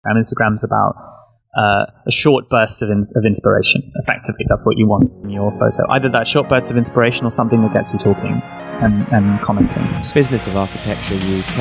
And Instagram's about a short burst of inspiration. Effectively, that's what you want in your photo. Either that short burst of inspiration or something that gets you talking and commenting. Business of Architecture UK,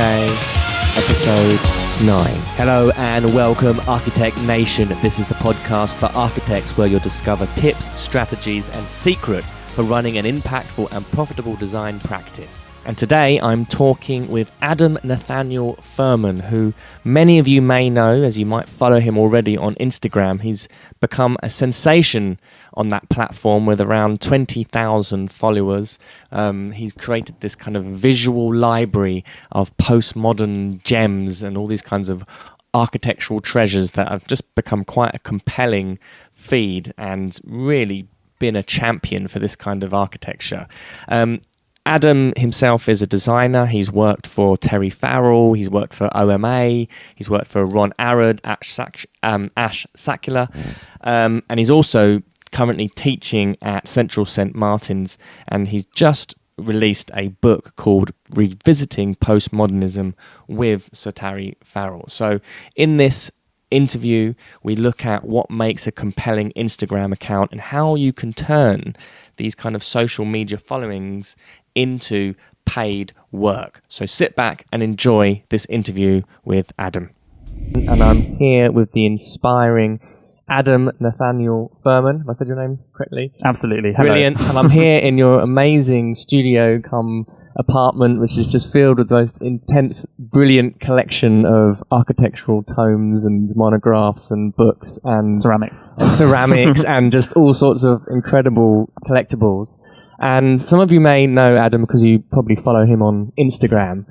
episode 9. Hello and welcome, Architect Nation. This is the podcast for architects where you'll discover tips, strategies and secrets for running an impactful and profitable design practice. And today I'm talking with Nathaniel Furman, who many of you may know as you might follow him already on Instagram. He's become a sensation on that platform with around 20,000 followers. He's created this kind of visual library of postmodern gems and all these kinds of architectural treasures that have just become quite a compelling feed and really been a champion for this kind of architecture. Adam himself is a designer. He's worked for Terry Farrell, he's worked for OMA, he's worked for Ron Arad, Ash Sakula, and he's also currently teaching at Central St. Martin's, and he's just released a book called Revisiting Postmodernism with Sir Terry Farrell. So in this interview, we look at what makes a compelling Instagram account and how you can turn these kind of social media followings into paid work. So sit back and enjoy this interview with Adam. And I'm here with the inspiring Nathaniel Furman. Have I said your name correctly? Absolutely. Hello. Brilliant. And I'm here in your amazing studio come apartment, which is just filled with the most intense, brilliant collection of architectural tomes and monographs and books and ceramics and just all sorts of incredible collectibles. And some of you may know Adam because you probably follow him on Instagram.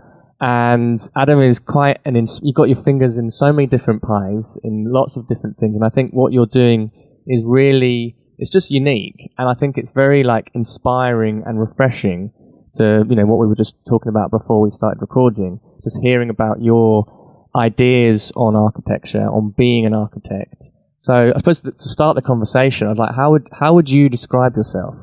And Adam is quite you've got your fingers in so many different pies, in lots of different things. And I think what you're doing is really, it's just unique. And I think it's very inspiring and refreshing to, what we were just talking about before we started recording, just hearing about your ideas on architecture, on being an architect. So I suppose to start the conversation, I'd like, how would you describe yourself?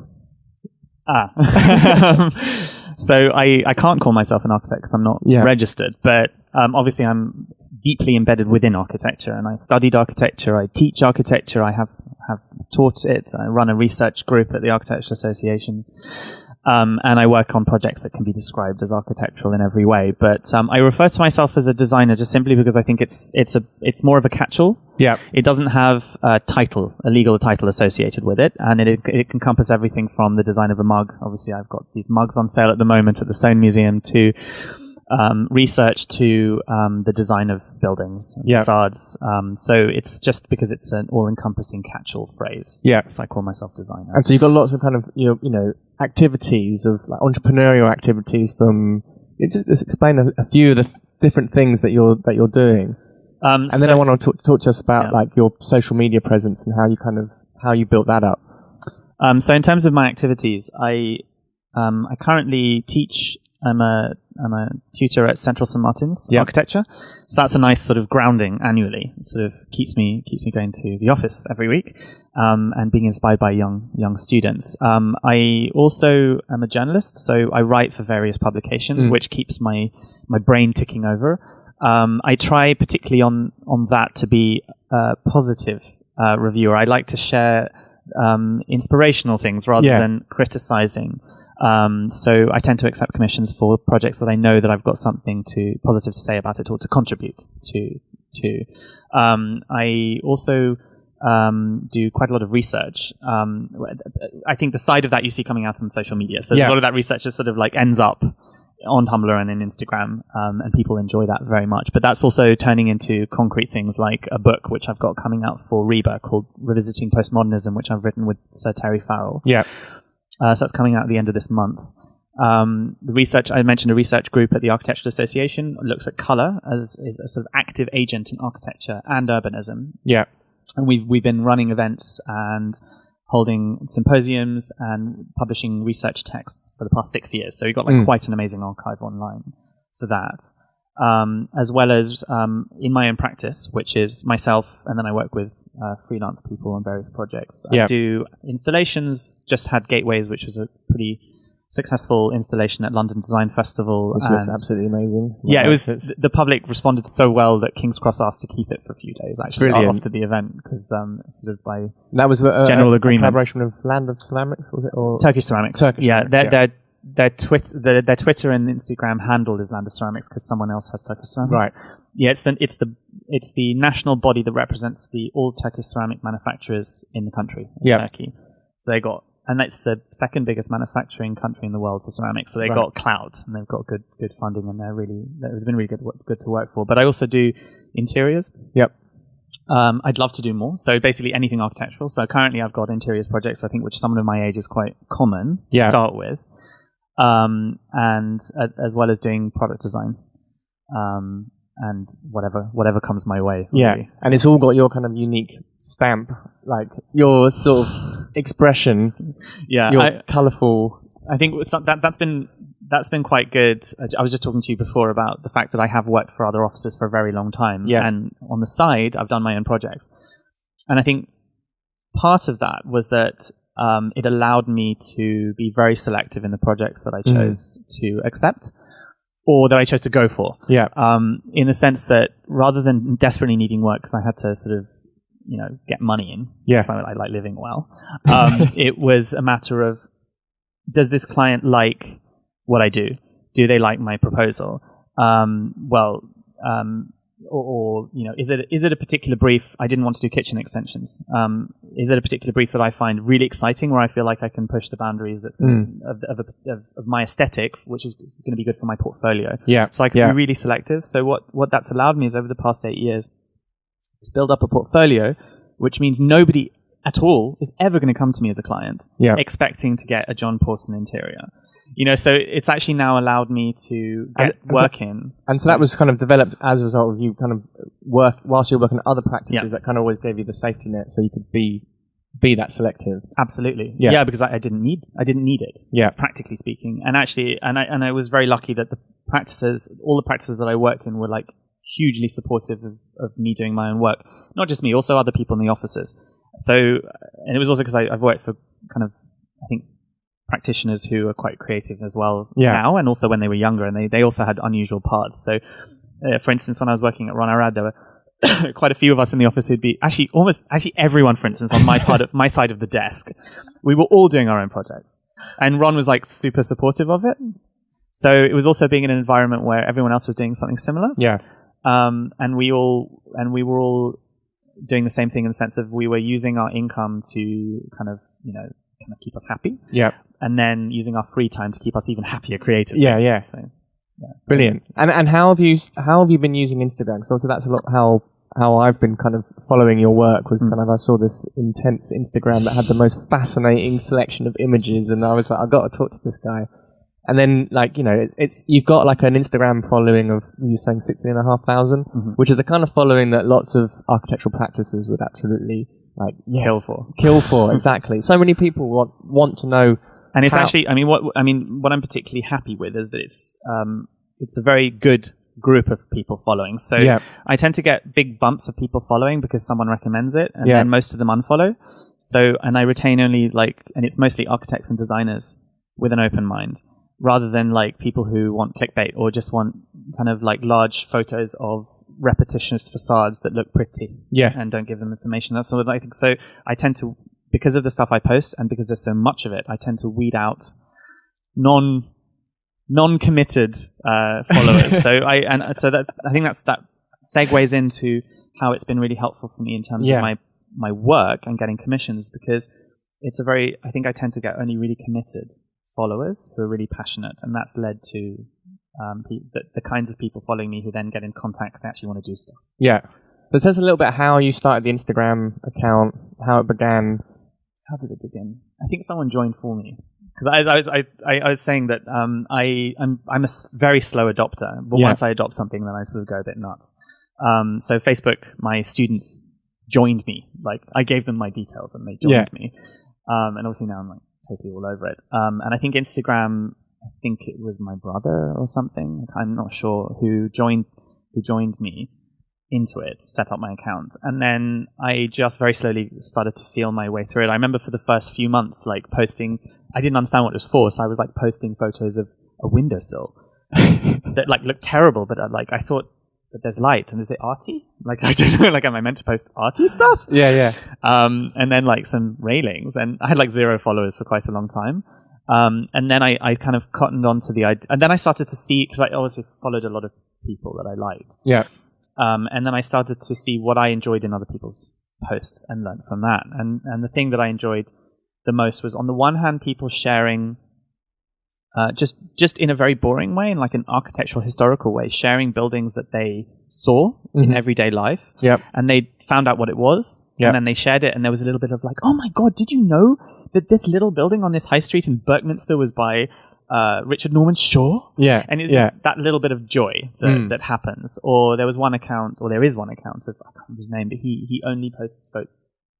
So I can't call myself an architect because I'm not registered, but obviously I'm deeply embedded within architecture, and I studied architecture, I teach architecture, I have taught it, I run a research group at the Architectural Association, and I work on projects that can be described as architectural in every way. But I refer to myself as a designer just simply because I think it's more of a catch-all. Yeah, it doesn't have a legal title associated with it, and it can encompass everything from the design of a mug. Obviously, I've got these mugs on sale at the moment at the Soane Museum, to research to the design of buildings, facades. So it's just because it's an all-encompassing catch-all phrase. Yeah. So I call myself designer. And so you've got lots of kind of activities of entrepreneurial activities. From just explain a few of the different things that you're doing. And then I want to talk to us about your social media presence and how you built that up. So in terms of my activities, I currently teach. I'm a tutor at Central St. Martin's Architecture, so that's a nice sort of grounding annually. It sort of keeps me going to the office every week, and being inspired by young students. I also am a journalist, so I write for various publications, which keeps my brain ticking over. I try particularly on that to be a positive reviewer. I like to share inspirational things rather than criticizing. So I tend to accept commissions for projects that I know that I've got something positive to say about it or to contribute to. I also do quite a lot of research. I think the side of that you see coming out on social media. So a lot of that research just sort of ends up on Tumblr and in Instagram, and people enjoy that very much. But that's also turning into concrete things like a book, which I've got coming out for REBA called Revisiting Postmodernism, which I've written with Sir Terry Farrell. Yeah. So that's coming out at the end of this month. The research, I mentioned a research group at the Architectural Association, looks at colour as a sort of active agent in architecture and urbanism. Yeah. And we've been running events and holding symposiums and publishing research texts for the past 6 years. So we've got quite an amazing archive online for that. As well as in my own practice, which is myself, and then I work with freelance people on various projects. I do installations, just had Gateways, which was a pretty successful installation at London Design Festival. Which looks absolutely amazing. Yeah, it was. The public responded so well that King's Cross asked to keep it for a few days, actually, after the event, because sort of by that was general agreement. A collaboration with Land of Ceramics, was it? Or Turkish Ceramics. Ceramics, their Twitter and Instagram handle is Land of Ceramics because someone else has Turkish Ceramics. Right. Yeah, it's the national body that represents all Turkish ceramic manufacturers in the country, Turkey. So and it's the second biggest manufacturing country in the world for ceramics. So they got clout and they've got good funding, and they've been really good to work for. But I also do interiors. Yep. I'd love to do more. So basically anything architectural. So currently I've got interiors projects, I think, which someone of my age is quite common to start with. And as well as doing product design. And whatever comes my way. Really. Yeah, and it's all got your kind of unique stamp, like your sort of expression. Yeah, your colourful. I think that's been quite good. I was just talking to you before about the fact that I have worked for other offices for a very long time, and on the side I've done my own projects, and I think part of that was that it allowed me to be very selective in the projects that I chose to accept. Or that I chose to go for. Yeah. In the sense that rather than desperately needing work, because I had to sort of, get money in. Yeah. Because I like living well. It was a matter of, does this client like what I do? Do they like my proposal? Is it a particular brief? I didn't want to do kitchen extensions. Is it a particular brief that I find really exciting, where I feel like I can push the boundaries that's of my aesthetic, which is going to be good for my portfolio? Yeah. So I can be really selective. So what that's allowed me is over the past 8 years to build up a portfolio, which means nobody at all is ever going to come to me as a client expecting to get a John Pawson interior. So it's actually now allowed me to get work in. And so that was kind of developed as a result of you kind of work whilst you're working at other practices that kind of always gave you the safety net so you could be that selective. Absolutely. Yeah, because I didn't need it. Yeah. Practically speaking. And actually, and I was very lucky that all the practices that I worked in were like hugely supportive of me doing my own work. Not just me, also other people in the offices. So, and it was also because I've worked for kind of, I think, practitioners who are quite creative as well now, and also when they were younger, and they also had unusual paths. So, for instance, when I was working at Ron Arad, there were quite a few of us in the office who'd be actually everyone, for instance, on my side of the desk. We were all doing our own projects, and Ron was like super supportive of it. So it was also being in an environment where everyone else was doing something similar. Yeah, and we were all doing the same thing in the sense of we were using our income to kind of keep us happy. Yeah. And then using our free time to keep us even happier creatively. Yeah, yeah. So, brilliant. And how have you been using Instagram? Because also that's a lot how I've been kind of following your work was kind of, I saw this intense Instagram that had the most fascinating selection of images, and I was like, I've got to talk to this guy. And then, you've got like an Instagram following of, you were saying 16,500, which is the kind of following that lots of architectural practices would absolutely kill for. Exactly. So many people want to know. And it's actually, what I'm particularly happy with is that it's a very good group of people following. So I tend to get big bumps of people following because someone recommends it, and then most of them unfollow. So, and I retain only and it's mostly architects and designers with an open mind, rather than like people who want clickbait or just want kind of like large photos of repetitious facades that look pretty and don't give them information. That's what I think. So I tend to, because of the stuff I post and because there's so much of it, I tend to weed out non-committed followers. I think that segues into how it's been really helpful for me in terms of my work and getting commissions, because I think I tend to get only really committed followers who are really passionate, and that's led to the kinds of people following me who then get in contact because they actually want to do stuff. Yeah. But tell us a little bit how you started the Instagram account, how it began. How did it begin? I think someone joined for me. Because I was saying that I'm a very slow adopter, but once I adopt something, then I sort of go a bit nuts. So Facebook, my students joined me. Like, I gave them my details and they joined me. And obviously now I'm like totally all over it. And I think Instagram, I think it was my brother or something, I'm not sure, who joined me into it, set up my account, and then I just very slowly started to feel my way through it. I remember for the first few months, like posting I didn't understand what it was for, so I was like posting photos of a windowsill that like looked terrible, but I thought that there's light, and is it arty? Like, I don't know, like, am I meant to post arty stuff? Yeah. And then like some railings, and I had like 0 followers for quite a long time. And then I kind of cottoned on to the idea, and then I started to see, because I obviously followed a lot of people that I liked. Yeah. And then I started to see what I enjoyed in other people's posts and learned from that. And the thing that I enjoyed the most was, on the one hand, people sharing just in a very boring way, in like an architectural historical way, sharing buildings that they saw in everyday life. Yep. And they found out what it was. Yep. And then they shared it, and there was a little bit of like, oh my God, did you know that this little building on this high street in Berkminster was by Richard Norman Shaw? Yeah. And it's just that little bit of joy that happens. Or there is one account of, I can't remember his name, but he only posts photos.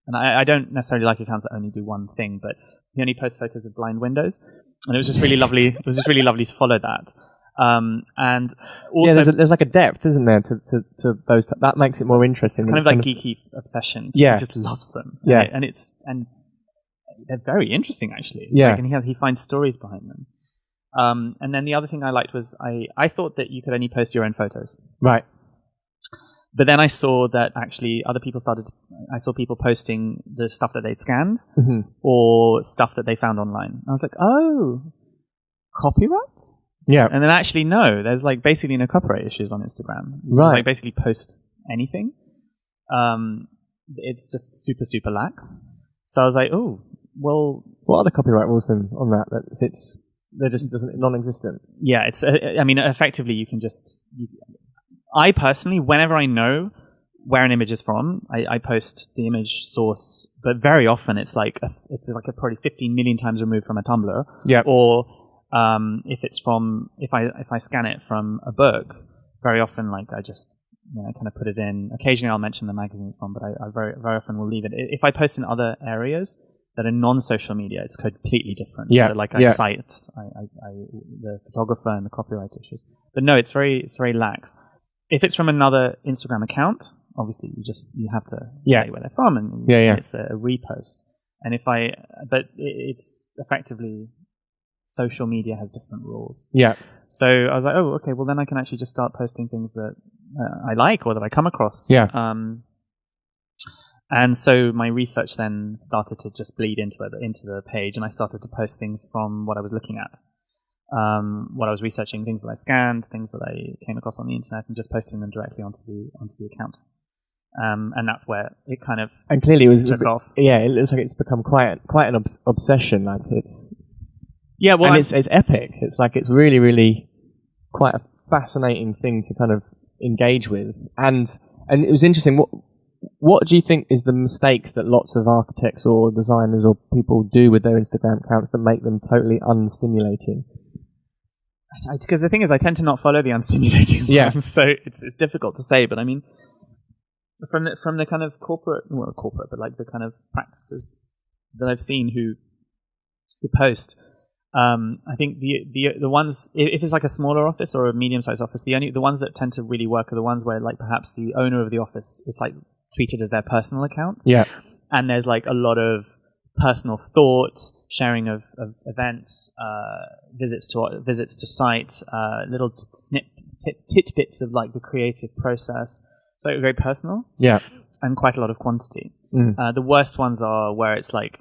And I don't necessarily like accounts that only do one thing, but he only posts photos of blind windows. And it was just really lovely. It was just really lovely to follow that. And also, there's like a depth, isn't there, to those? That makes it more interesting. It's kind of like geeky obsession. Yeah. He just loves them. Yeah. And they're very interesting, actually. Yeah. Like, and he finds stories behind them. And then the other thing I liked was I thought that you could only post your own photos. Right. But then I saw that actually other people I saw people posting the stuff that they'd scanned or stuff that they found online. I was like, oh, copyright? Yeah. And then actually, no, there's like basically no copyright issues on Instagram. You Right. just like basically post anything. It's just super, super lax. So I was like, oh, well. What are the copyright rules then on that? They're just non-existent. Yeah, it's. I mean, effectively, you can just. I personally, whenever I know where an image is from, I post the image source. But very often, it's like a probably 15 million times removed from a Tumblr. Yeah. Or if it's from if I scan it from a book, very often like I just kind of put it in. Occasionally, I'll mention the magazine it's from, but I very very often will leave it. If I post in other areas that are non-social media, it's completely different. Yeah. So like I cite the photographer and the copyright issues. But no, it's very lax. If it's from another Instagram account, obviously you have to say where they're from, and it's a repost. And but it's effectively, social media has different rules. Yeah. So I was like, oh, okay, well then I can actually just start posting things that I like or that I come across. Yeah. And so my research then started to just bleed into the page, and I started to post things from what I was looking at. What I was researching, things that I scanned, things that I came across on the internet, and just posting them directly onto the account. And that's where it kind of clearly it was took off. Yeah, it looks like it's become quite an obsession. Like it's it's epic. It's like it's really really quite a fascinating thing to kind of engage with. And it was interesting. What do you think is the mistakes that lots of architects or designers or people do with their Instagram accounts that make them totally unstimulating? Because the thing is, I tend to not follow the unstimulating ones, so it's difficult to say. But I mean, from the kind of corporate, but like the kind of practices that I've seen who post, I think the ones, if it's like a smaller office or a medium-sized office, the ones that tend to really work are the ones where like perhaps the owner of the office, it's like treated as their personal account. Yeah. And there's like a lot of personal thought, sharing of events, visits to site, little tidbits of like the creative process. So very personal. Yeah. And quite a lot of quantity. The worst ones are where it's like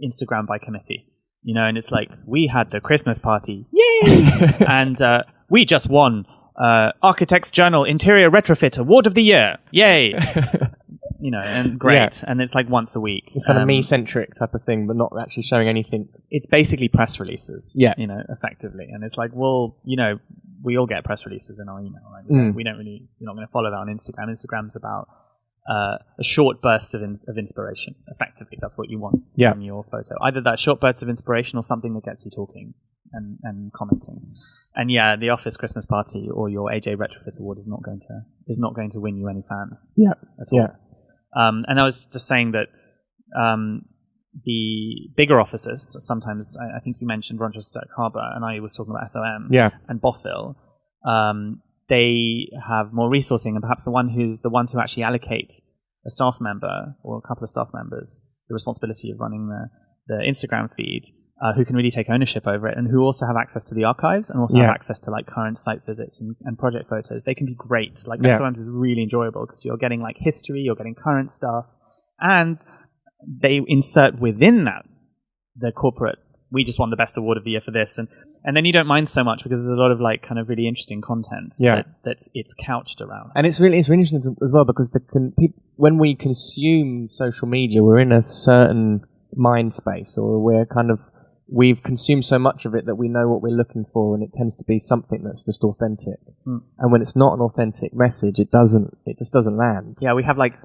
Instagram by committee, and it's like, we had the Christmas party. Yay! And we just won Architects Journal Interior Retrofit Award of the Year. Yay! And great. Yeah. And it's like once a week. It's kind of me-centric type of thing, but not actually showing anything. It's basically press releases, effectively. And it's like, well, we all get press releases in our email, right? You're not going to follow that on Instagram. Instagram's about a short burst of inspiration, effectively. That's what you want from your photo. Either that short burst of inspiration or something that gets you talking and commenting. And the Office Christmas party or your AJ Retrofit Award is not going to win you any fans. Yeah. At all. Yeah. And I was just saying that the bigger offices, sometimes, I think you mentioned Rochester Harbour, and I was talking about SOM and Bothville, they have more resourcing, and perhaps the ones who actually allocate a staff member or a couple of staff members the responsibility of running the Instagram feed who can really take ownership over it and who also have access to the archives and also have access to like current site visits and project photos. They can be great. Like SOMs is really enjoyable because you're getting like history, you're getting current stuff, and they insert within that the corporate, we just won the best award of the year for this, and then you don't mind so much because there's a lot of like kind of really interesting content that it's couched around. And it's really interesting as well because when we consume social media, we're in a certain mind space, or we've consumed so much of it that we know what we're looking for, and it tends to be something that's just authentic. And when it's not an authentic message, it just doesn't land. Yeah, we have like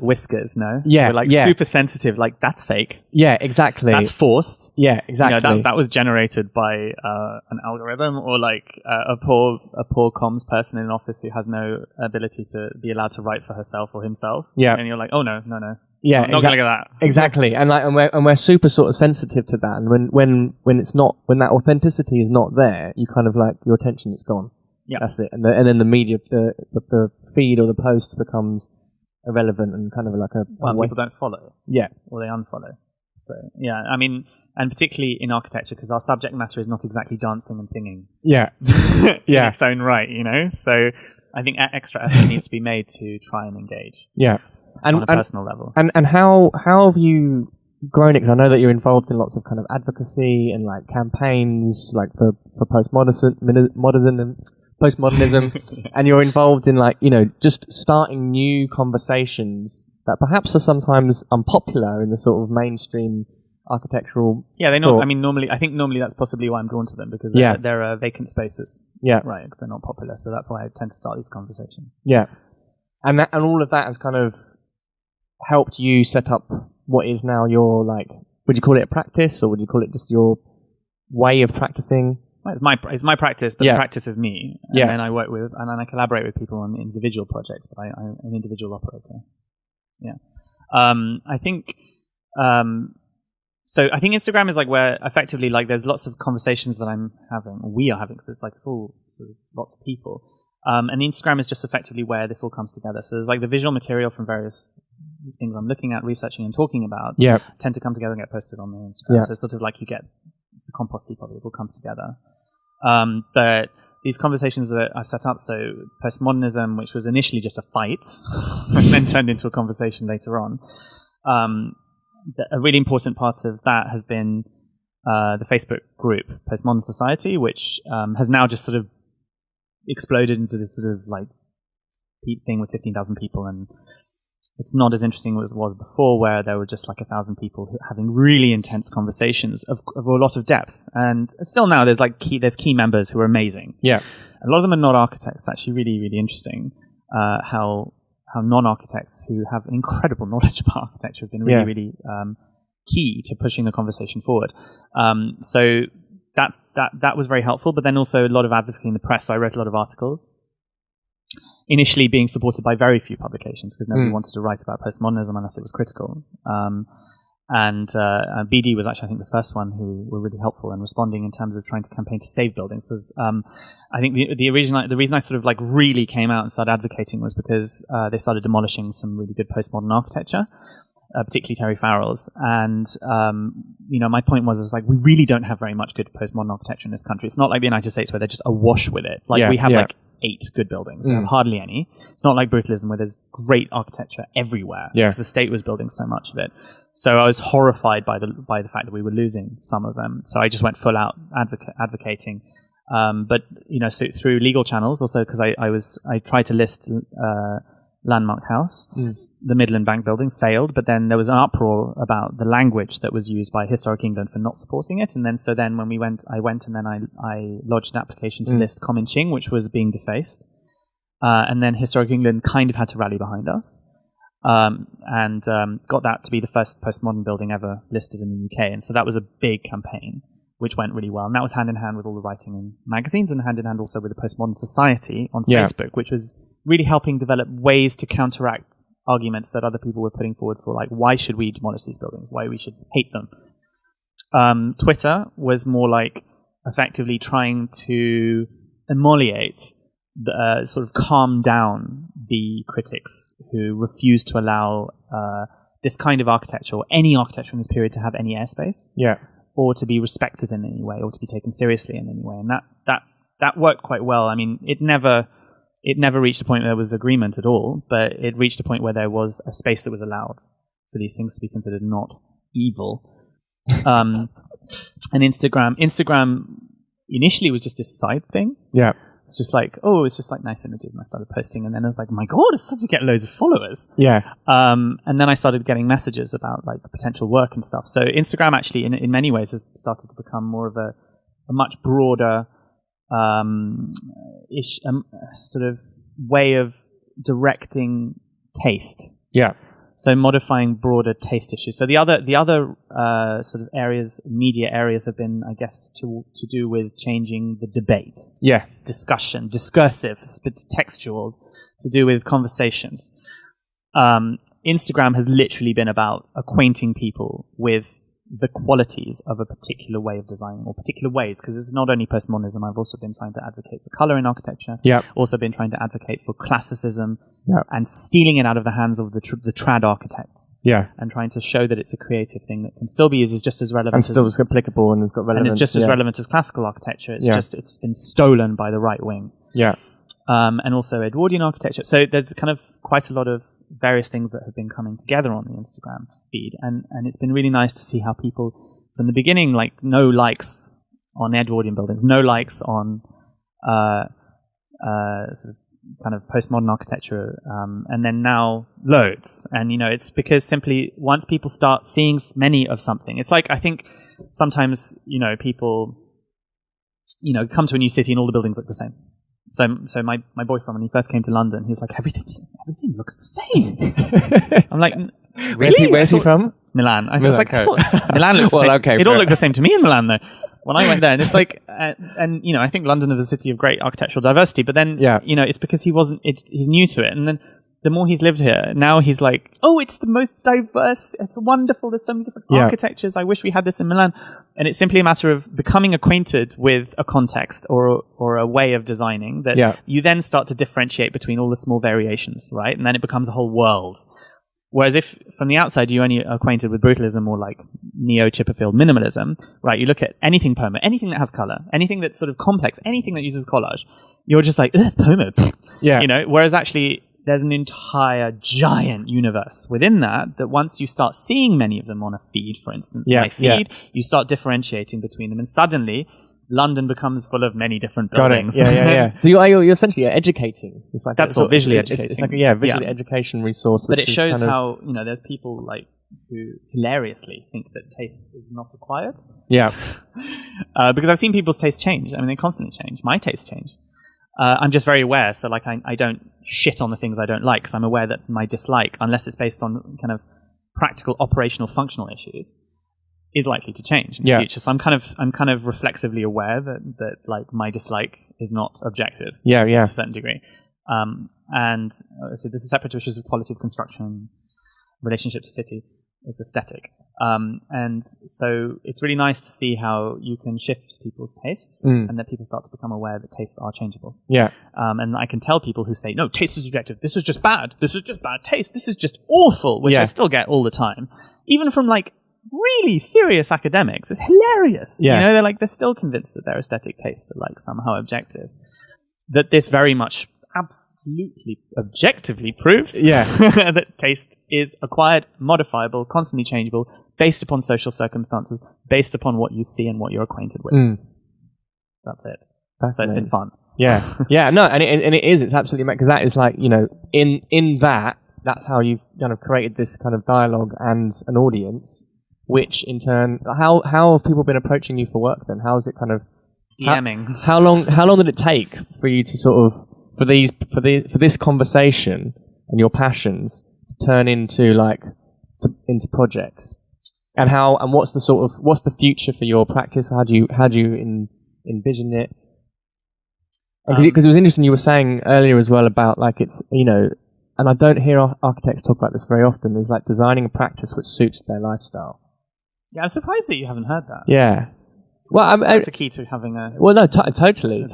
whiskers, no? Yeah, we're like super sensitive. Like that's fake. Yeah, exactly. That's forced. Yeah, exactly. You know, that was generated by an algorithm, or like a poor comms person in an office who has no ability to be allowed to write for herself or himself. Yeah, and you're like, oh no. Yeah, not gonna look at that. Exactly, and we're super sort of sensitive to that. And when that authenticity is not there, you kind of like your attention is gone. Yeah, that's it. And then the media, the feed or the post becomes irrelevant and kind of like people don't follow. Yeah, or they unfollow. So yeah, I mean, and particularly in architecture because our subject matter is not exactly dancing and singing. Yeah, in its own right, you know. So I think extra effort needs to be made to try and engage. Yeah. On a personal level. And how have you grown it? Because I know that you're involved in lots of kind of advocacy and like campaigns like for postmodernism, and you're involved in like, you know, just starting new conversations that perhaps are sometimes unpopular in the sort of mainstream architectural. Yeah, they know. I mean, normally that's possibly why I'm drawn to them because there are vacant spaces. Yeah, right, because they're not popular. So that's why I tend to start these conversations. Yeah, and all of that has kind of helped you set up what is now your, like, would you call it a practice or would you call it just your way of practicing? Well, it's my practice, but the practice is me. And then I work with, and then I collaborate with people on individual projects, but I'm an individual operator. Yeah. I think, so I think Instagram is like where effectively like there's lots of conversations that we are having, because it's all sort of lots of people. And Instagram is just effectively where this all comes together. So there's like the visual material from various things I'm looking at, researching and talking about tend to come together and get posted on the Instagram. So it's sort of like it's the compost heap of it all comes together. But these conversations that I've set up, so postmodernism, which was initially just a fight and then turned into a conversation later on, a really important part of that has been the Facebook group Postmodern Society, which has now just sort of exploded into this sort of like thing with 15,000 people, and it's not as interesting as it was before, where there were just like 1,000 people having really intense conversations of a lot of depth. And still now there's key members who are amazing. Yeah, a lot of them are not architects. It's actually really, really interesting how non-architects who have incredible knowledge about architecture have been really, really key to pushing the conversation forward. So that was very helpful. But then also a lot of advocacy in the press. So I wrote a lot of articles, initially being supported by very few publications because nobody wanted to write about postmodernism unless it was critical. And BD was actually, I think, the first one who were really helpful in responding in terms of trying to campaign to save buildings. I think the reason I sort of like really came out and started advocating was because they started demolishing some really good postmodern architecture, particularly Terry Farrell's. And my point was like we really don't have very much good postmodern architecture in this country. It's not like the United States where they're just awash with it. Like we have like 8 good buildings. We have hardly any. It's not like brutalism where there's great architecture everywhere because the state was building so much of it. So I was horrified by the fact that we were losing some of them. So I just went full out advocating. But so through legal channels also, because I tried to list Landmark House. The Midland Bank building failed, but then there was an uproar about the language that was used by Historic England for not supporting it. And then when I went and then I lodged an application to list Common Ching, which was being defaced. And then Historic England kind of had to rally behind us. And got that to be the first postmodern building ever listed in the UK. And so that was a big campaign, which went really well. And that was hand in hand with all the writing in magazines and hand in hand also with the Postmodern Society on Facebook, which was really helping develop ways to counteract arguments that other people were putting forward for, like, why should we demolish these buildings? Why we should hate them? Twitter was more like effectively trying to emoliate, sort of calm down the critics who refused to allow this kind of architecture or any architecture in this period to have any airspace. Yeah. or to be respected in any way, or to be taken seriously in any way. And that worked quite well. I mean, it never reached a point where there was agreement at all, but it reached a point where there was a space that was allowed for these things to be considered not evil. And Instagram initially was just this side thing. Yeah. It's just like, it's just like nice images, and I started posting, and then I was like, my God, I've started to get loads of followers. Yeah. And then I started getting messages about like potential work and stuff. So Instagram actually, in many ways, has started to become more of a much broader sort of way of directing taste. Yeah. So modifying broader taste issues. So the other sort of media areas have been, I guess, to do with changing the debate. Yeah. Discussion, discursive, textual, to do with conversations. Instagram has literally been about acquainting people with the qualities of a particular way of designing, or particular ways, because it's not only postmodernism. I've also been trying to advocate for color in architecture. Yeah. Also been trying to advocate for classicism, and stealing it out of the hands of the trad architects. Yeah. And trying to show that it's a creative thing that can still be used as just as relevant, and still applicable, and it's got relevance. And it's just as relevant as classical architecture. It's been stolen by the right wing. Yeah. And also Edwardian architecture. So there's kind of quite a lot of various things that have been coming together on the Instagram feed, and it's been really nice to see how people from the beginning, like, no likes on Edwardian buildings, no likes on sort of kind of postmodern architecture, and then now loads. And it's because simply once people start seeing many of something, it's like, I think sometimes people come to a new city and all the buildings look the same. So my boyfriend, when he first came to London, he was like, everything looks the same. I'm like, really? Where's he from? Milan. I was like, I thought Milan looks the same. Okay, it all looked the same to me in Milan, though. When I went there, and it's like, and I think London is a city of great architectural diversity, but then, it's because he's new to it. And then the more he's lived here, now he's like, it's the most diverse, it's wonderful, there's so many different architectures, I wish we had this in Milan. And it's simply a matter of becoming acquainted with a context or a way of designing that you then start to differentiate between all the small variations, right? And then it becomes a whole world. Whereas if from the outside you're only acquainted with brutalism or like neo-Chipperfield minimalism, right? You look at anything Poma, anything that has color, anything that's sort of complex, anything that uses collage, you're just like, Poma. Yeah. Whereas actually there's an entire giant universe within that once you start seeing many of them on a feed, for instance, my feed, you start differentiating between them, and suddenly London becomes full of many different buildings. Got it. Yeah. So you're essentially educating. It's like that's all visually educating. It's like a visually education resource. But it shows how there's people like who hilariously think that taste is not acquired. Yeah. Because I've seen people's tastes change. I mean, they constantly change. My tastes change. I'm just very aware, so like I don't shit on the things I don't like, because I'm aware that my dislike, unless it's based on kind of practical, operational, functional issues, is likely to change in the future. So I'm kind of reflexively aware that like my dislike is not objective. To a certain degree. And so this is separate to issues of quality of construction, relationship to city. It's aesthetic. And so it's really nice to see how you can shift people's tastes and that people start to become aware that tastes are changeable. Yeah. And I can tell people who say, no, taste is objective. This is just bad. This is just bad taste. This is just awful, which I still get all the time. Even from like really serious academics. It's hilarious. Yeah. They're still convinced that their aesthetic tastes are like somehow objective. That this very much absolutely objectively proves that taste is acquired, modifiable, constantly changeable, based upon social circumstances, based upon what you see and what you're acquainted with. That's it. So it's been fun. And it is. It's absolutely, because that is like, in that's how you've kind of created this kind of dialogue and an audience, which in turn, how have people been approaching you for work then? How is it kind of DMing? How long did it take for you to sort of for this conversation and your passions to turn into into projects? And what's the future for your practice? How do you envision it? Because it was interesting, you were saying earlier as well about like it's, and I don't hear architects talk about this very often, is like designing a practice which suits their lifestyle. Yeah, I'm surprised that you haven't heard that. Yeah. Well, that's the key to having a... Well, no, totally.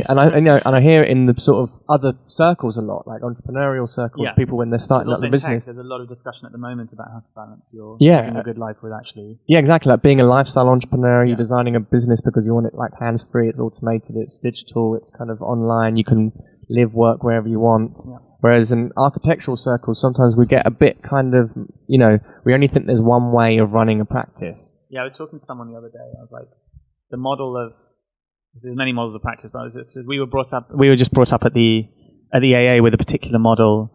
And I hear it in the sort of other circles a lot, like entrepreneurial circles, people when they're starting up the business. There's a lot of discussion at the moment about how to balance your living a good life with actually... Yeah, exactly. Like being a lifestyle entrepreneur, you're designing a business because you want it like hands-free, it's automated, it's digital, it's kind of online, you can live, work wherever you want. Yeah. Whereas in architectural circles, sometimes we get a bit kind of, we only think there's one way of running a practice. Yeah, I was talking to someone the other day, I was like, the model of, there's many models of practice, but we were just brought up at the AA with a particular model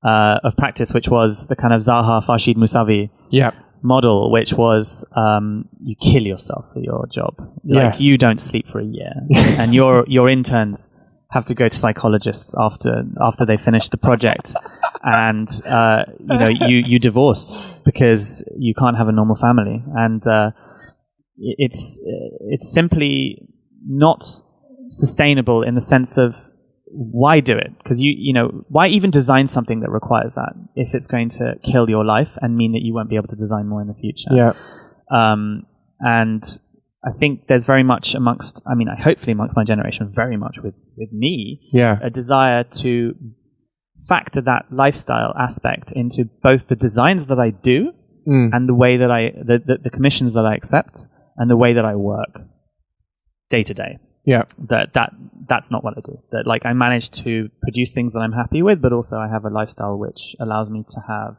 of practice, which was the kind of Zaha Farshid Musavi model, which was you kill yourself for your job. Like you don't sleep for a year, and your interns have to go to psychologists after they finish the project, and you divorce because you can't have a normal family, and it's simply not sustainable in the sense of why do it? Because why even design something that requires that if it's going to kill your life and mean that you won't be able to design more in the future? Yeah. And I think there's very much hopefully amongst my generation, very much with me, a desire to factor that lifestyle aspect into both the designs that I do and the way that the commissions that I accept and the way that I work day to day. Yeah. That's not what I do. That like I manage to produce things that I'm happy with, but also I have a lifestyle which allows me to have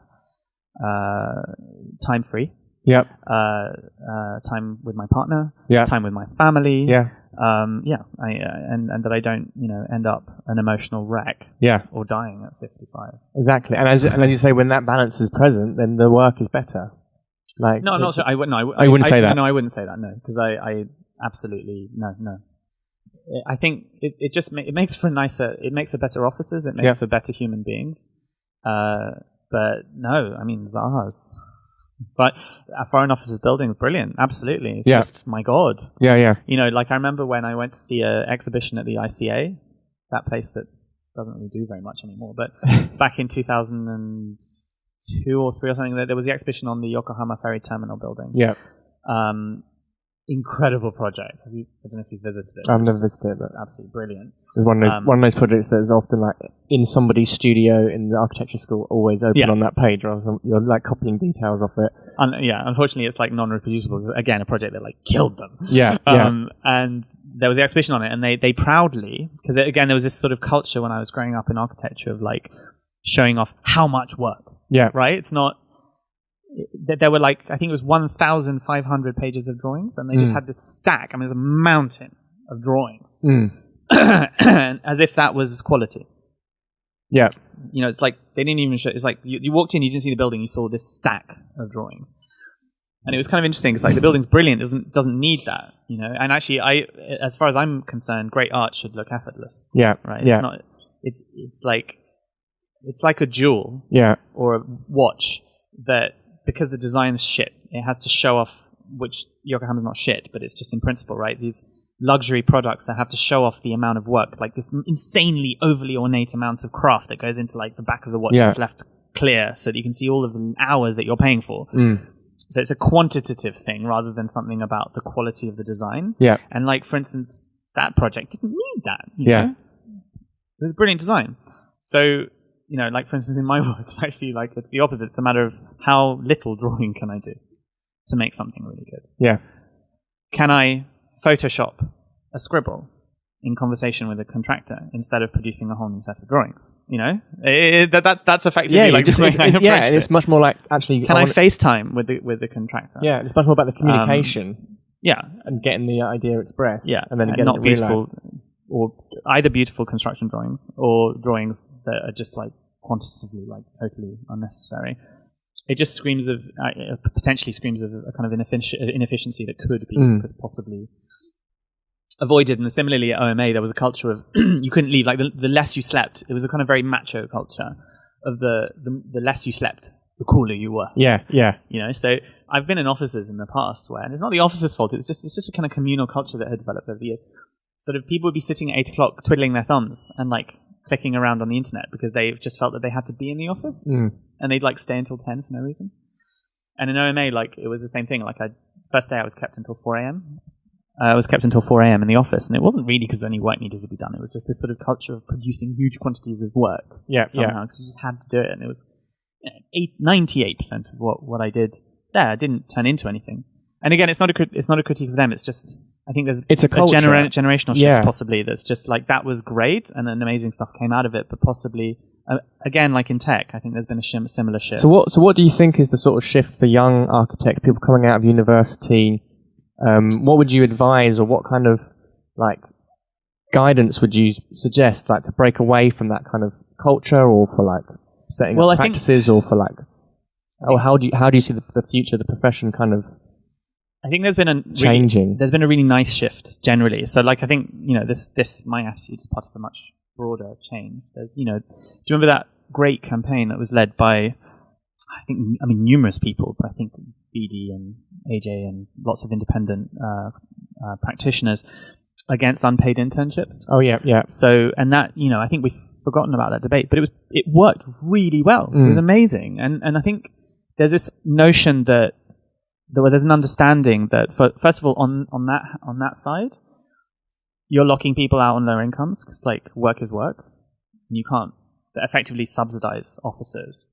time free. Yep. Time with my partner. Yeah. Time with my family. Yeah. And that I don't, end up an emotional wreck. Yeah. Or dying at 55. Exactly. And as you say, when that balance is present, then the work is better. Like no, I'm not sure. I wouldn't say that. No, I wouldn't say that. No, because I absolutely no. I think it makes for better offices. It makes for better human beings. But no, I mean Zaha's. But a Foreign Office building is brilliant. Absolutely, it's just my God. Yeah. Like I remember when I went to see an exhibition at the ICA, that place that doesn't really do very much anymore. But back in 2002 or 3 or something, there was the exhibition on the Yokohama Ferry Terminal building. Yeah. Incredible project. I don't know if you've visited it. I've never visited it, but absolutely brilliant. It's one of those projects that is often like in somebody's studio in the architecture school, always open on that page, or you're like copying details off it. Unfortunately, it's like non-reproducible. Again, a project that like killed them. Yeah. And there was the exhibition on it, and they proudly, because again there was this sort of culture when I was growing up in architecture of like showing off how much work. Yeah. Right. It's not. There were like, I think it was 1,500 pages of drawings, and they just had this stack. I mean, it was a mountain of drawings, as if that was quality. Yeah, it's like they didn't even show. It's like you walked in, you didn't see the building, you saw this stack of drawings, and it was kind of interesting because like the building's brilliant, doesn't need that, And actually, as far as I'm concerned, great art should look effortless. Yeah, right. Yeah. It's not. It's like a jewel. Yeah. Or a watch that. Because the design's shit, it has to show off, which Yokohama's not shit, but it's just in principle, right? These luxury products that have to show off the amount of work, like this insanely overly ornate amount of craft that goes into like the back of the watch that's left clear so that you can see all of the hours that you're paying for. So it's a quantitative thing rather than something about the quality of the design. Yeah. And like, for instance, that project didn't need that. You know? It was brilliant design. So... like for instance, in my work, it's actually like it's the opposite. It's a matter of how little drawing can I do to make something really good. Yeah. Can I Photoshop a scribble in conversation with a contractor instead of producing a whole new set of drawings? That's effectively like just it's much more like actually. Can I FaceTime with the contractor? Yeah, it's much more about the communication. Yeah, and getting the idea expressed. Yeah, and then getting not it beautiful. realized. Or either beautiful construction drawings or drawings that are just like quantitatively like totally unnecessary. It just screams of potentially screams of a kind of inefficiency that could be possibly avoided. And similarly at OMA, there was a culture of you couldn't leave. Like the less you slept, it was a kind of very macho culture of the less you slept, the cooler you were. Yeah. So I've been in offices in the past where, and it's not the office's fault. It's just a kind of communal culture that had developed over the years. Sort of people would be sitting at 8 o'clock twiddling their thumbs and like clicking around on the internet because they just felt that they had to be in the office and they'd like stay until 10 for no reason. And in OMA, like it was the same thing. Like first day I was kept until 4 a.m. was kept until 4 a.m. in the office, and it wasn't really because any work needed to be done. It was just this sort of culture of producing huge quantities of work. Somehow, because you just had to do it, and it was 98% of what I did there didn't turn into anything. And again, it's not a critique of them. It's just, I think there's a generational shift possibly that's just like, that was great and then amazing stuff came out of it, but possibly again, like in tech, I think there's been a similar shift. So what do you think is the sort of shift for young architects, people coming out of university? What would you advise, or what kind of like guidance would you suggest, like to break away from that kind of culture, or for like setting up practices, or for like, how do you see the future of the profession kind of? I think there's been changing. There's been a really nice shift generally. So like, I think, this my attitude is part of a much broader change. There's, do you remember that great campaign that was led by, numerous people, but I think BD and AJ and lots of independent practitioners against unpaid internships. Oh yeah. So, and that, I think we've forgotten about that debate, but it worked really well. It was amazing. And I think there's this notion that there's an understanding that, first of all, on that side, you're locking people out on lower incomes because like work is work, and you can't effectively subsidize officers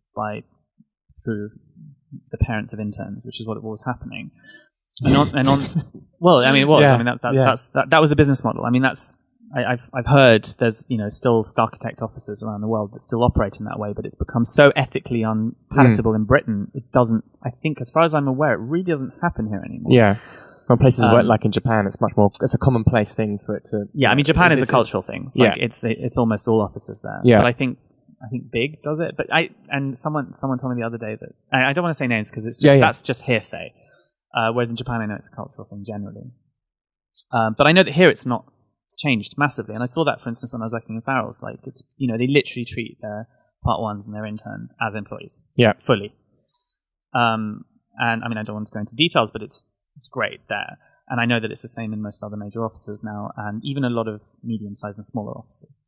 through the parents of interns, which is what was happening. Well, I mean, it was. Yeah, I mean, that was the business model. I mean, I've heard there's still architect offices around the world that still operate in that way, but it's become so ethically unpalatable in Britain. It doesn't. I think, as far as I'm aware, it really doesn't happen here anymore. Yeah, from places where, like in Japan, it's much more. It's a commonplace thing for it to. Yeah, I mean, Japan is a cultural thing. It's it's almost all offices there. Yeah, but I think Big does it. But someone told me the other day that I don't want to say names because it's just that's just hearsay. Whereas in Japan, I know it's a cultural thing generally. But I know that here it's not. It's changed massively, and I saw that, for instance, when I was working in Farrell's. Like, it's they literally treat their part ones and their interns as employees, fully. And I mean, I don't want to go into details, but it's great there, and I know that it's the same in most other major offices now, and even a lot of medium-sized and smaller offices.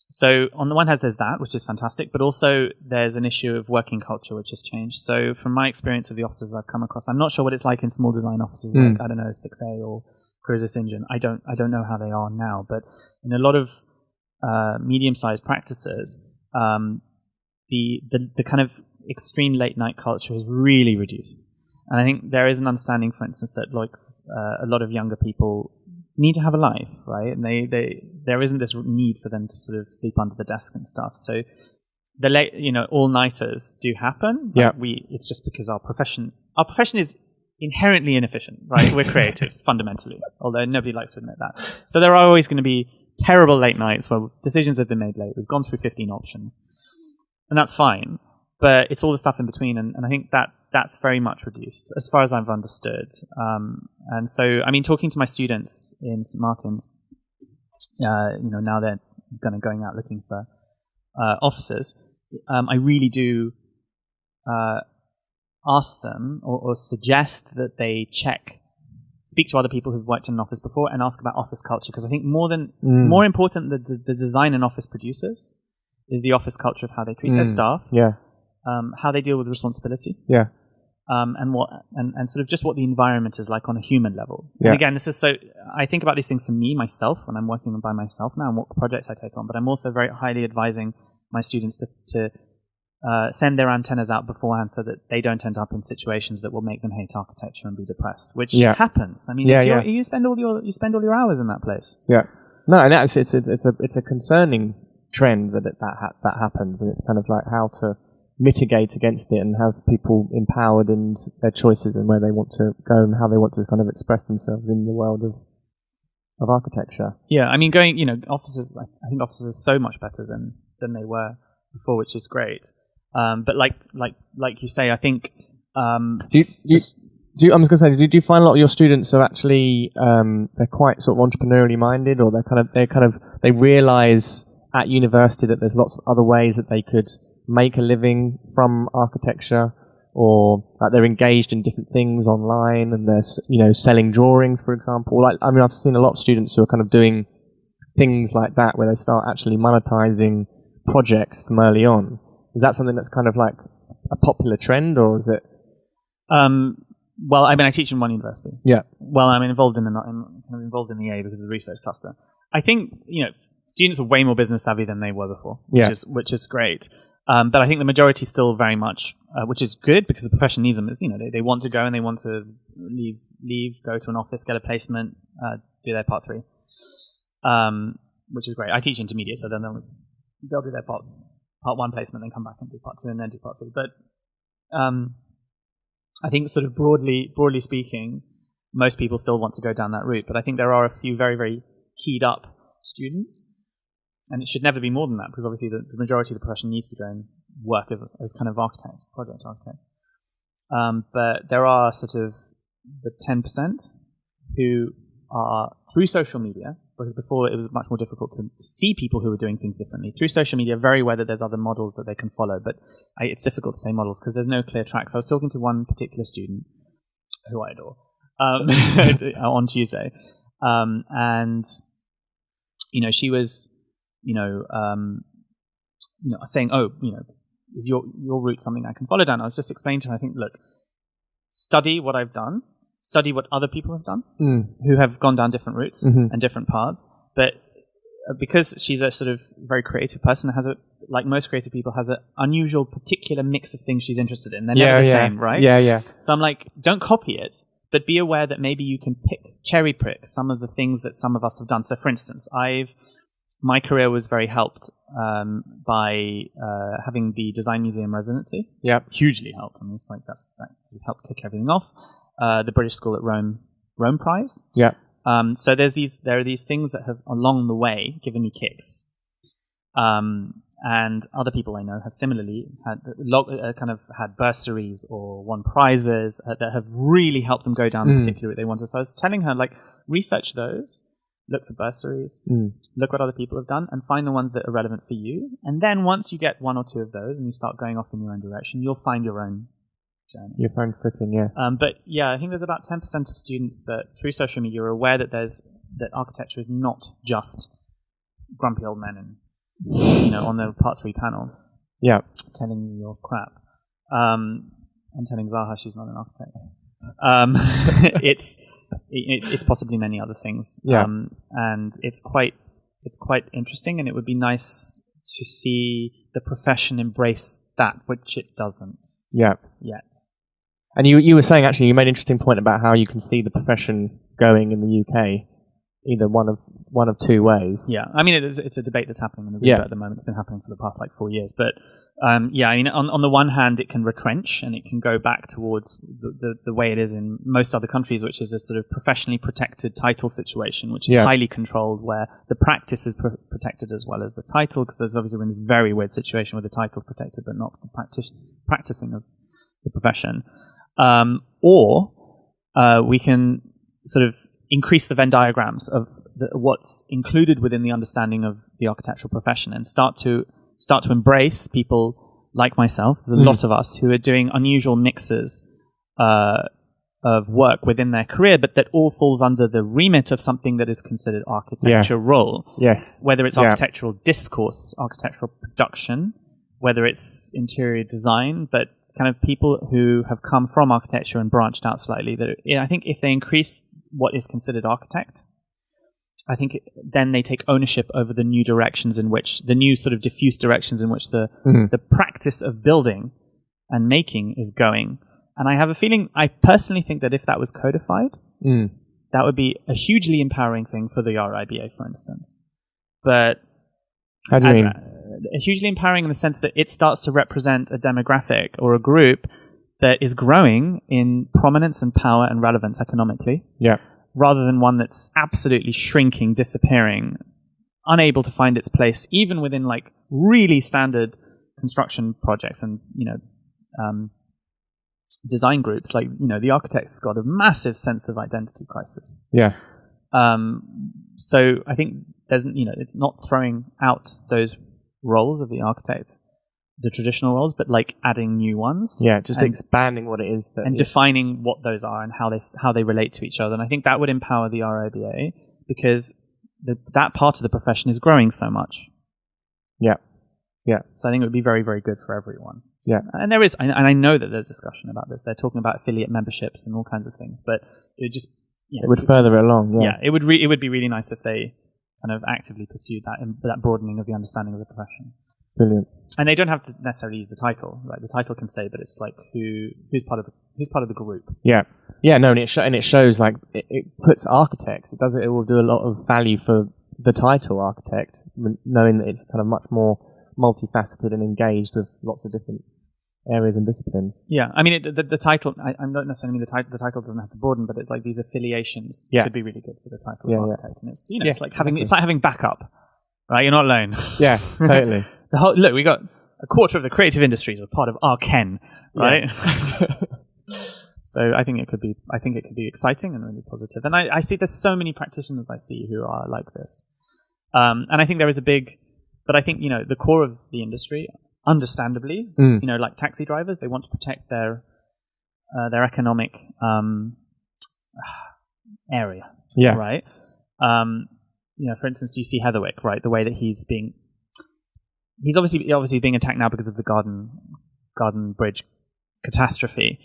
So on the one hand, there's that, which is fantastic, but also there's an issue of working culture which has changed. So from my experience of the offices I've come across, I'm not sure what it's like in small design offices like, I don't know, 6A or Cruiser St. John. I don't know how they are now, but in a lot of medium-sized practices, the kind of extreme late-night culture is really reduced. And I think there is an understanding, for instance, that like a lot of younger people need to have a life, right? And there isn't this need for them to sort of sleep under the desk and stuff. So the late, all-nighters do happen. Yeah. It's just because our profession is inherently inefficient, right? We're creatives fundamentally, although nobody likes to admit that. So there are always going to be terrible late nights where decisions have been made late. We've gone through 15 options, and that's fine. But it's all the stuff in between, and I think that's very much reduced as far as I've understood. And so, I mean, talking to my students in St. Martin's, now they're kind of going out looking for offices. I really do ask them or suggest that they speak to other people who've worked in an office before and ask about office culture, because I think more important than the design and office producers is the office culture of how they treat their staff. Yeah. How they deal with responsibility. Yeah. And sort of just what the environment is like on a human level. Yeah. And again, I think about these things for me, myself, when I'm working by myself now and what projects I take on, but I'm also very highly advising my students to send their antennas out beforehand so that they don't end up in situations that will make them hate architecture and be depressed, which happens. I mean, you spend all your hours in that place. Yeah. No, and it's a concerning trend that happens, and it's kind of like how to mitigate against it and have people empowered in their choices and where they want to go and how they want to kind of express themselves in the world of architecture. Yeah, I mean, offices, I think offices are so much better than they were before, which is great. But like you say, I think. I'm just going to say, do you find a lot of your students are actually they're quite sort of entrepreneurially minded, or they realise at university that there's lots of other ways that they could make a living from architecture, or like they're engaged in different things online and they're selling drawings, for example. I've seen a lot of students who are kind of doing things like that where they start actually monetizing projects from early on. Is that something that's kind of like a popular trend, or is it? Well, I mean, I teach in one university. Yeah. Well, I'm involved in involved in the A because of the research cluster. I think students are way more business savvy than they were before, which is great. But I think the majority still very much, which is good because the profession needs them. Is they want to go and they want to leave, go to an office, get a placement, do their part 3, which is great. I teach intermediate, so then they'll do their part 1 placement, then come back and do part 2, and then do part 3. But I think sort of broadly speaking, most people still want to go down that route. But I think there are a few very, very keyed up students, and it should never be more than that because obviously the majority of the profession needs to go and work as kind of architects, project architects. But there are sort of the 10% who are through social media, because before it was much more difficult to see people who were doing things differently. Through social media, very aware that there's other models that they can follow, but it's difficult to say models because there's no clear track. So I was talking to one particular student who I adore on Tuesday, and she was saying, is your route something I can follow down? I was just explaining to her, I think, look, study what I've done, study what other people have done who have gone down different routes and different paths. But because she's a sort of very creative person, like most creative people, has an unusual particular mix of things she's interested in. They're never the same, right? Yeah. So I'm like, don't copy it, but be aware that maybe you can cherry pick some of the things that some of us have done. So for instance, my career was very helped by having the Design Museum residency. Yeah, hugely helped. I mean, it's like that sort of helped kick everything off. The British School at Rome Prize. Yeah. So there are these things that have along the way given me kicks, and other people I know have similarly had bursaries or won prizes that have really helped them go down the particular route they wanted. So I was telling her, like, research those. Look for bursaries, look what other people have done, and find the ones that are relevant for you. And then once you get 1 or 2 of those and you start going off in your own direction, you'll find your own journey. Your own footing, yeah. But yeah, I think there's about 10% of students that through social media are aware that that architecture is not just grumpy old men and on the part 3 panel, telling you your crap, and telling Zaha she's not an architect. It's possibly many other things, and it's quite interesting, and it would be nice to see the profession embrace that, which it doesn't yet. And you were saying, actually, you made an interesting point about how you can see the profession going in the UK either one of 2 ways. Yeah, I mean, it's a debate that's happening in the RIBA at the moment. It's been happening for the past 4 years. But I mean, on the one hand, it can retrench and it can go back towards the way it is in most other countries, which is a sort of professionally protected title situation, which is highly controlled, where the practice is protected as well as the title, because there's obviously been this very weird situation where the title's protected but not the practicing of the profession. Or we can sort of increase the Venn diagrams of what's included within the understanding of the architectural profession and start to embrace people like myself. There's a lot of us who are doing unusual mixes of work within their career, but that all falls under the remit of something that is considered architectural. Yes. Whether it's architectural discourse, architectural production, whether it's interior design, but kind of people who have come from architecture and branched out slightly. I think if they increase what is considered architect, I think then they take ownership over the new directions in which, the new sort of diffuse directions in which the practice of building and making is going. And I have a feeling, I personally think that if that was codified, that would be a hugely empowering thing for the RIBA, for instance. But how do you mean? Hugely empowering in the sense that it starts to represent a demographic or a group that is growing in prominence and power and relevance economically, rather than one that's absolutely shrinking, disappearing, unable to find its place, even within like really standard construction projects and design groups. Like the architect's got a massive sense of identity crisis. So I think there's it's not throwing out those roles of the architect, the traditional roles, but like adding new ones. Just expanding what it is and defining what those are and how they relate to each other. And I think that would empower the RIBA because that part of the profession is growing so much. So I think it would be very, very good for everyone. Yeah. And there is, and I know that there's discussion about this. They're talking about affiliate memberships and all kinds of things, but it would just... it would further it along, yeah. Yeah, it would be really nice if they kind of actively pursued that broadening of the understanding of the profession. Brilliant. And they don't have to necessarily use the title, right? The title can stay, but it's like who's part of the group. Yeah, yeah, no, and it shows like it puts architects. It will do a lot of value for the title architect, knowing that it's kind of much more multifaceted and engaged with lots of different areas and disciplines. Yeah, I mean the title. I'm not necessarily mean the title doesn't have to broaden, but it's like these affiliations could be really good for the title of architect, and it's it's like having backup, right? You're not alone. Yeah, totally. Look, we got a quarter of the creative industries are part of Arken, right? Yeah. So I think it could be exciting and really positive. And I see there's so many practitioners I see who are like this, and I think there is but I think the core of the industry, understandably, like taxi drivers, they want to protect their economic area, right? For instance, you see Heatherwick, right? The way that he's obviously being attacked now because of the Garden Bridge catastrophe.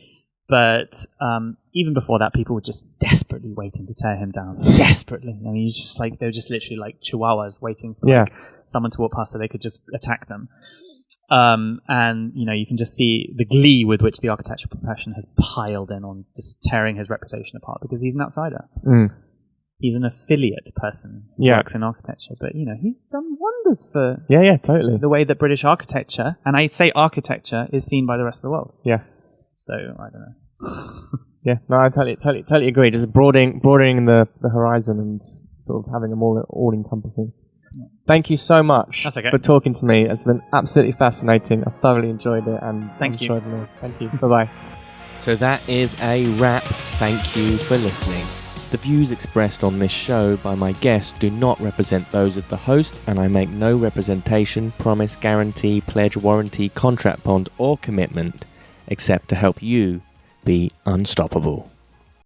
But even before that, people were just desperately waiting to tear him down. Desperately. I mean, they were just literally like chihuahuas waiting for someone to walk past so they could just attack them. And you can just see the glee with which the architecture profession has piled in on just tearing his reputation apart because he's an outsider. He's an affiliate person who works in architecture, but he's done wonders for totally the way that British architecture, and I say architecture, is seen by the rest of the world. Yeah. So I don't know. Yeah, no, I totally agree. Just broadening the horizon and sort of having them all encompassing. Yeah. Thank you so much for talking to me. It's been absolutely fascinating. I've thoroughly enjoyed it, and thank you. Thank you. Bye-bye. So that is a wrap. Thank you for listening. The views expressed on this show by my guests do not represent those of the host, and I make no representation, promise, guarantee, pledge, warranty, contract bond, or commitment except to help you be unstoppable.